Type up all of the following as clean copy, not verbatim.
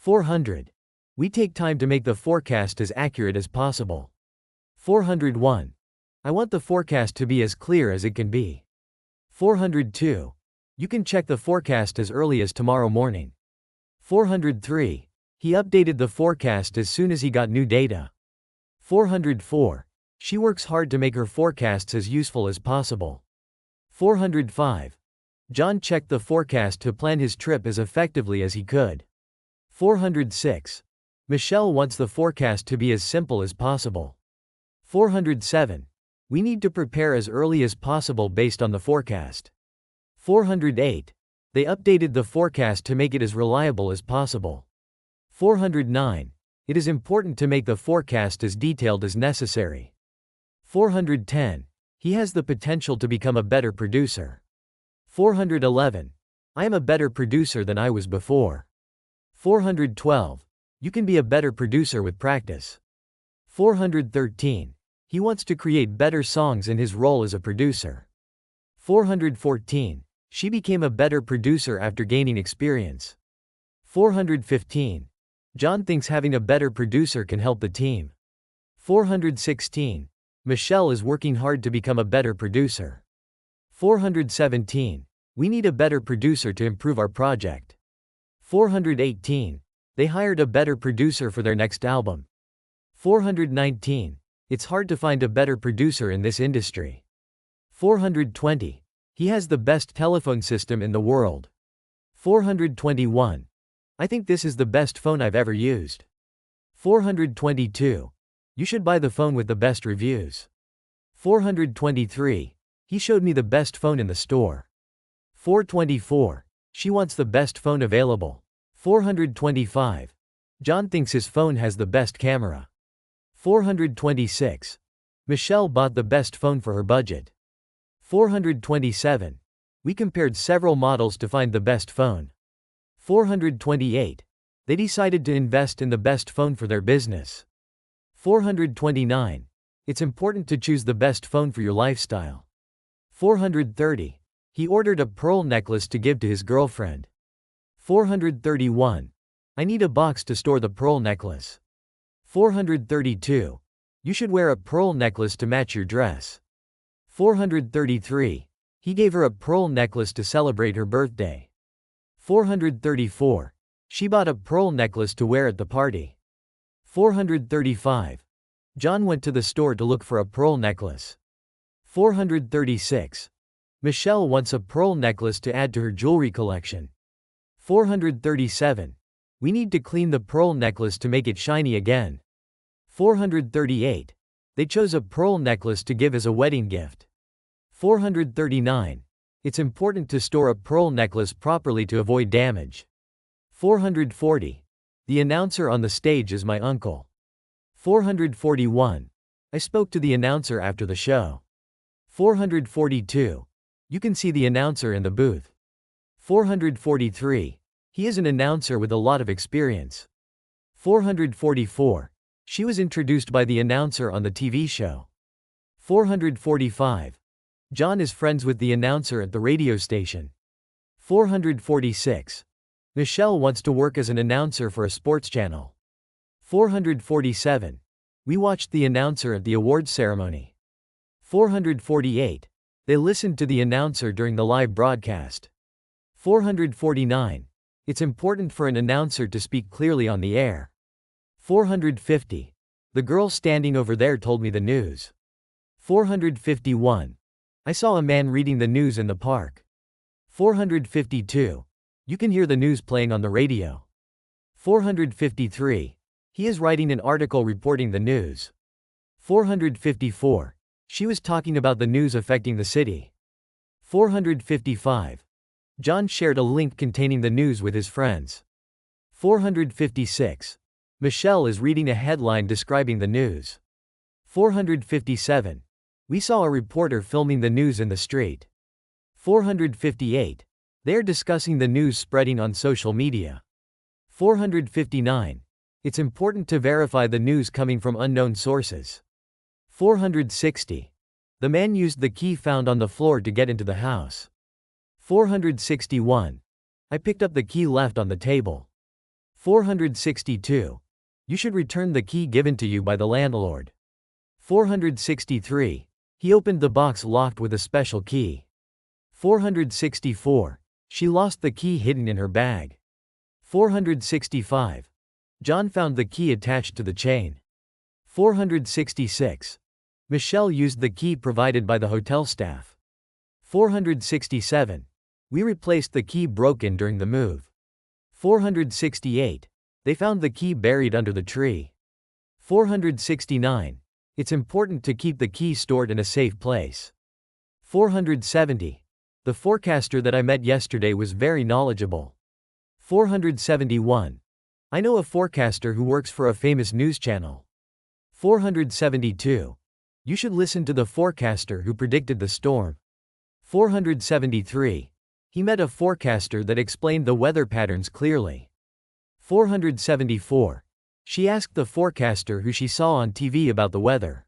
400. We take time to make the forecast as accurate as possible. 401. I want the forecast to be as clear as it can be. 402. You can check the forecast as early as tomorrow morning. 403. He updated the forecast as soon as he got new data. 404. She works hard to make her forecasts as useful as possible. 405. John checked the forecast to plan his trip as effectively as he could. 406. Michelle wants the forecast to be as simple as possible. 407. We need to prepare as early as possible based on the forecast. 408. They updated the forecast to make it as reliable as possible. 409. It is important to make the forecast as detailed as necessary. 410. He has the potential to become a better producer. 411. I am a better producer than I was before. 412. You can be a better producer with practice. 413. He wants to create better songs in his role as a producer. 414. She became a better producer after gaining experience. 415. John thinks having a better producer can help the team. 416. Michelle is working hard to become a better producer. 417. We need a better producer to improve our project. 418. They hired a better producer for their next album. 419. It's hard to find a better producer in this industry. 420. He has the best telephone system in the world. 421. I think this is the best phone I've ever used. 422. You should buy the phone with the best reviews. 423. He showed me the best phone in the store. 424. She wants the best phone available. 425. John thinks his phone has the best camera. 426. Michelle bought the best phone for her budget. 427. We compared several models to find the best phone. 428. They decided to invest in the best phone for their business. 429. It's important to choose the best phone for your lifestyle. 430. He ordered a pearl necklace to give to his girlfriend. 431. I need a box to store the pearl necklace. 432. You should wear a pearl necklace to match your dress. 433. He gave her a pearl necklace to celebrate her birthday. 434. She bought a pearl necklace to wear at the party. 435. John went to the store to look for a pearl necklace. 436. Michelle wants a pearl necklace to add to her jewelry collection. 437. We need to clean the pearl necklace to make it shiny again. 438. They chose a pearl necklace to give as a wedding gift. 439. It's important to store a pearl necklace properly to avoid damage. 440. The announcer on the stage is my uncle. 441. I spoke to the announcer after the show. 442. You can see the announcer in the booth. 443. He is an announcer with a lot of experience. 444. She was introduced by the announcer on the TV show. 445. John is friends with the announcer at the radio station. 446. Michelle wants to work as an announcer for a sports channel. 447. We watched the announcer at the awards ceremony. 448. They listened to the announcer during the live broadcast. 449. It's important for an announcer to speak clearly on the air. 450. The girl standing over there told me the news. 451. I saw a man reading the news in the park. 452. You can hear the news playing on the radio. 453. He is writing an article reporting the news. 454. She was talking about the news affecting the city. 455. John shared a link containing the news with his friends. 456. Michelle is reading a headline describing the news. 457. We saw a reporter filming the news in the street. 458. They are discussing the news spreading on social media. 459. It's important to verify the news coming from unknown sources. 460. The man used the key found on the floor to get into the house. 461. I picked up the key left on the table. 462. You should return the key given to you by the landlord. 463. He opened the box locked with a special key. 464. She lost the key hidden in her bag. 465. John found the key attached to the chain. 466. Michelle used the key provided by the hotel staff. 467. We replaced the key broken during the move. 468. They found the key buried under the tree. 469. It's important to keep the key stored in a safe place. 470. The forecaster that I met yesterday was very knowledgeable. 471. I know a forecaster who works for a famous news channel. 472. You should listen to the forecaster who predicted the storm. 473. He met a forecaster that explained the weather patterns clearly. 474. She asked the forecaster who she saw on TV about the weather.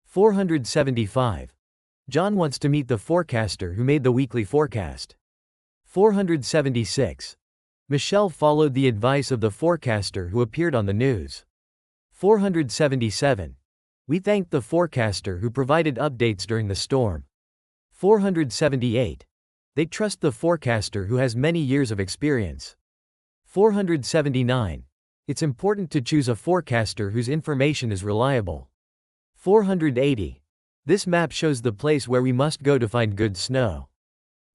475. John wants to meet the forecaster who made the weekly forecast. 476. Michelle followed the advice of the forecaster who appeared on the news. 477. We thanked the forecaster who provided updates during the storm. 478. They trust the forecaster who has many years of experience. 479. It's important to choose a forecaster whose information is reliable. 480. This map shows the place where we must go to find good snow.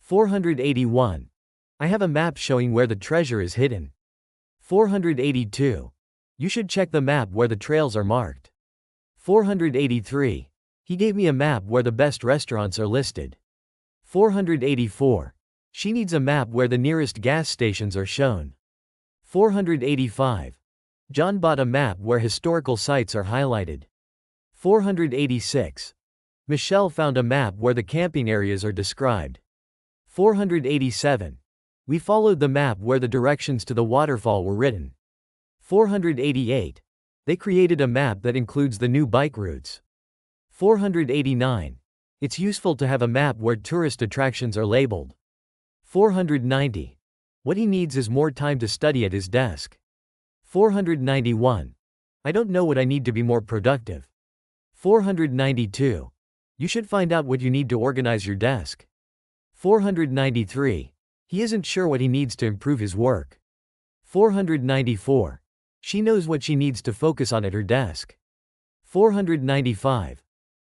481. I have a map showing where the treasure is hidden. 482. You should check the map where the trails are marked. 483. He gave me a map where the best restaurants are listed. 484. She needs a map where the nearest gas stations are shown. 485. John bought a map where historical sites are highlighted. 486. Michelle found a map where the camping areas are described. 487. We followed the map where the directions to the waterfall were written. 488. They created a map that includes the new bike routes. 489. It's useful to have a map where tourist attractions are labeled. 490. What he needs is more time to study at his desk. 491. I don't know what I need to be more productive. 492. You should find out what you need to organize your desk. 493. He isn't sure what he needs to improve his work. 494. She knows what she needs to focus on at her desk. 495.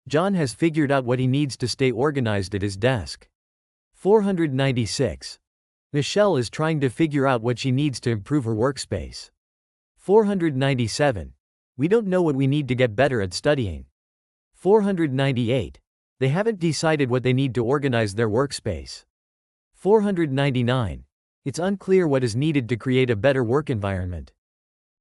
John has figured out what he needs to stay organized at his desk. 496. Michelle is trying to figure out what she needs to improve her workspace. 497. We don't know what we need to get better at studying. 498. They haven't decided what they need to organize their workspace. 499. It's unclear what is needed to create a better work environment.